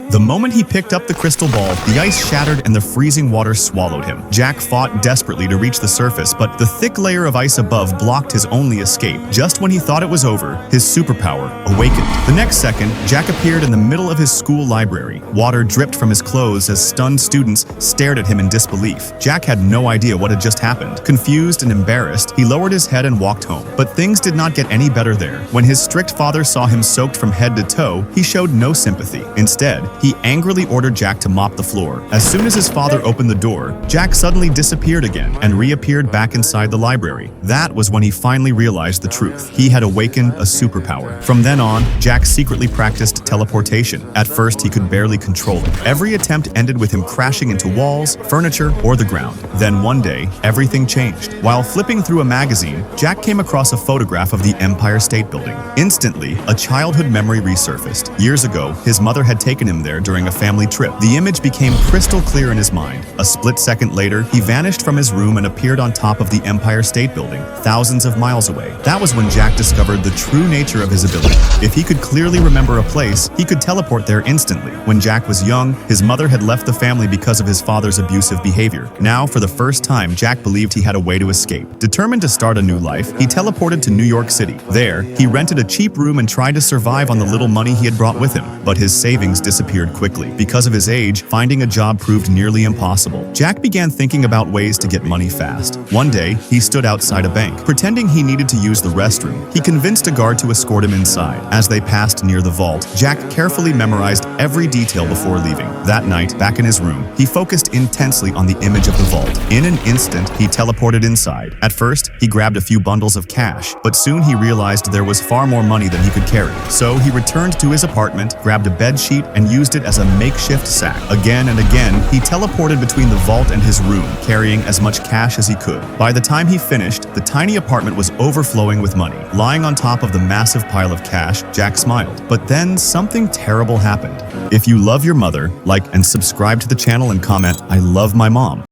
The moment he picked up the crystal ball, the ice shattered and the freezing water swallowed him. Jack fought desperately to reach the surface, but the thick layer of ice above blocked his only escape. Just when he thought it was over, his superpower awakened. The next second, Jack appeared in the middle of his school library. Water dripped from his clothes as stunned students stared at him in disbelief. Jack had no idea what had just happened. Confused and embarrassed, he lowered his head and walked home. But things did not get any better there. When his strict father saw him soaked from head to toe, he showed no sympathy. Instead, he angrily ordered Jack to mop the floor. As soon as his father opened the door, Jack suddenly disappeared again and reappeared back inside the library. That was when he finally realized the truth. He had awakened a superpower. From then on, Jack secretly practiced teleportation. At first, he could barely control it. Every attempt ended with him crashing into walls, furniture, or the ground. Then one day, everything changed. While flipping through a magazine, Jack came across a photograph of the Empire State Building. Instantly, a childhood memory resurfaced. Years ago, his mother had taken him there during a family trip. The image became crystal clear in his mind. A split second later, he vanished from his room and appeared on top of the Empire State Building, thousands of miles away. That was when Jack discovered the true nature of his ability. If he could clearly remember a place, he could teleport there instantly. When Jack was young, his mother had left the family because of his father's abusive behavior. Now, for the first time, Jack believed he had a way to escape. Determined to start a new life, he teleported to New York City. There, he rented a cheap room and tried to survive on the little money he had brought with him. But his savings disappeared quickly. Because of his age, finding a job proved nearly impossible. Jack began thinking about ways to get money fast. One day, he stood outside a bank. Pretending he needed to use the restroom, he convinced a guard to escort him inside. As they passed near the vault, Jack carefully memorized every detail before leaving. That night, back in his room, he focused intensely on the image of the vault. In an instant, he teleported inside. At first, he grabbed a few bundles of cash, but soon he realized there was far more money than he could carry. So he returned to his apartment, grabbed a bed sheet, and used it as a makeshift sack. Again and again, he teleported between the vault and his room, carrying as much cash as he could. By the time he finished, the tiny apartment was overflowing with money. Lying on top of the massive pile of cash, Jack smiled. But then something terrible happened. If you love your mother, like and subscribe to the channel and comment, "I love my mom."